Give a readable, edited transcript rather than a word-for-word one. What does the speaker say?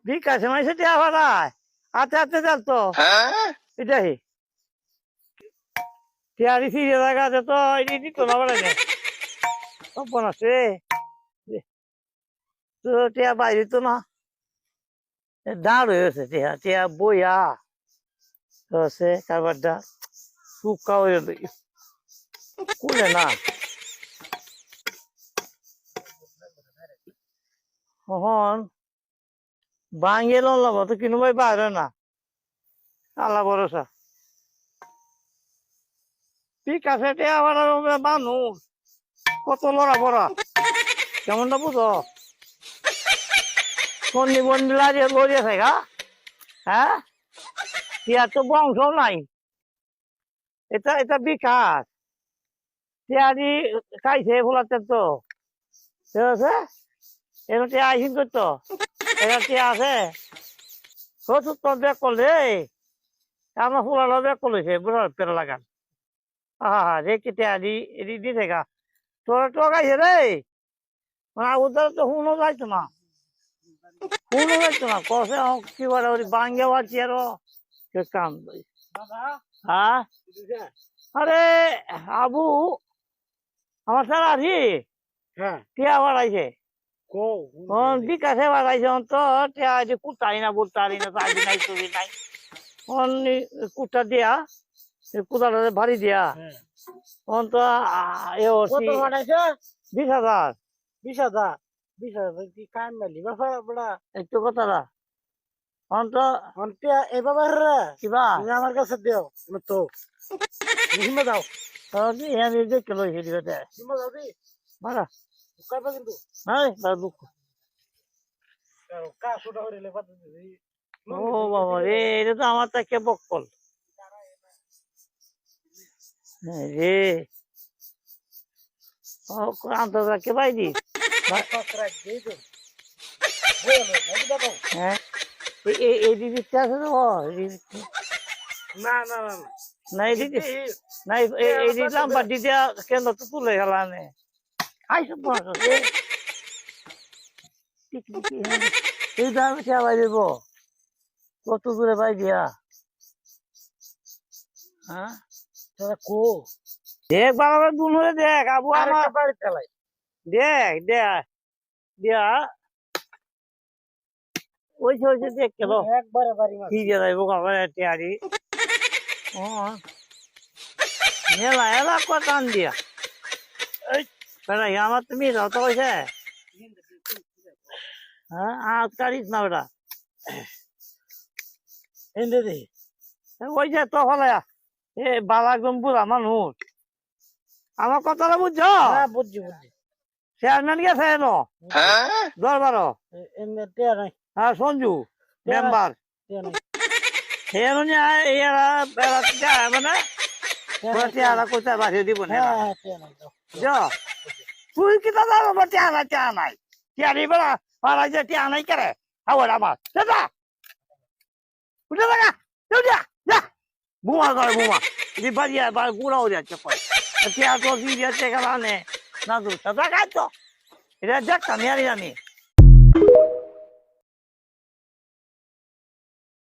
বিকাশে মাইছে টিয়া ভাড়ায় হাতে হাতে যাল তো এটাই টিয়ারি ফিরে জায়গাতে তো এটি দিত না বলে অপন আছে তো টিয়া বাইরে তো না দাঁড় হয়েছে টিয়া টিয়া বইয়া তো আছে কারবারটা শুকা হয়ে কুলে না হন ভাঙিয়ে লব তো কিনু ভাই বাইরে না আল্লাহ ভরসা ঠিক আছে টিয়া ভাড়া মানুষ কত লড়া বড়া কেমনটা বুঝো বন্দি বন্দি লাগিয়ে লড়িয়ে থাকা হ্যাঁ টিয়ার তো বংশ নাই এটা এটা বিকাশ টিয়ারি খাইছে ফোলাতে তো ঠিক আছে এটা টিয়া আইসিন করতো এটা টিয়া আছে প্রচুর তো ব্যাগ করলে আমার ফোলানো ব্যাগ করলেছে বুঝা পেরা লাগান হ্যাঁ রে কি টিয়ারি এটি দিয়ে থাকা তোরা টকাইছে রে মানে ওদের তো হুনো যাইতো না হুনো যাইতো না কষে কি বলে ওই বাঙ্গে বাড়ছি আরো কাম হ্যাঁ আরে আবু আমার স্যার আছি টিয়া বাড়াইছে বিকাশে বাড়াইছে তো টিয়া যে কুটাই না বুটারি না চাবি নাই চুবি নাই কুটা দিয়া কুটাটা ভারী দিয়া তো এ 20,000 কি কাম মেলি বাবা একটু কথা না তো এবার কিবা আমার কাছে দেও তো হিমে দাও দেখতে লইছে দিবে হিমে দাও দি মারা কাইবা কিন্তু নাই তার দুঃখ কা সুটা হইলে পাতে দিই ও বাবা রে এটা তো আমার তাকে বকল রে ও আন্তর্জাতিক বাইদি হ্যাঁ এই দিদিটা আছে তো না না না না এই দিদি না এই দিলাম বা দিদিয়া কেন তো তুলে গেলানে আইসব এই দামে চা পাই দেব কত দূরে পাই দিয়া হ্যাঁ কো দেখ বাবা দুনুরে দেখ আবু আমার বাড়ি চালাই দেখ দেখ দিয়া ওইসে ওইসে দেখ কেন একবারে বাড়ি মাছ কি দিয়ে যাইব বাবার টিয়ারি ও মেলা এলা টান দিয়া এই আমার তুমি যাও তো কইছে হ্যাঁ আজ কারিস না ওটা এনে দে ওই যে তো হলে এ বাবা একদম বুড়া মানুষ আমার কথাটা বুঝছো হ্যাঁ বুঝছি বুঝছি চেয়ারম্যান গেছে এনো দরবার এমনি টিয়া নাই হ্যাঁ সঞ্জু মেম্বার টিয়া নাই এনো মানে টিয়ারা কোথায় বাড়িয়ে দিব না হ্যাঁ টিয়া নাই দাও তুই কি দাদা টিয়া নাই টিয়ারি বেড়া পাড়ায় যে টিয়া নাই করে আবার আমার দাদা উঠে দেখা যা বুমা করে বুমা যদি বাড়িয়ে গুড়াও যাচ্ছে টিয়া তো দিয়ে যাচ্ছে গেলানে না দু দাদা খাই তো এটা দেখতাম আমি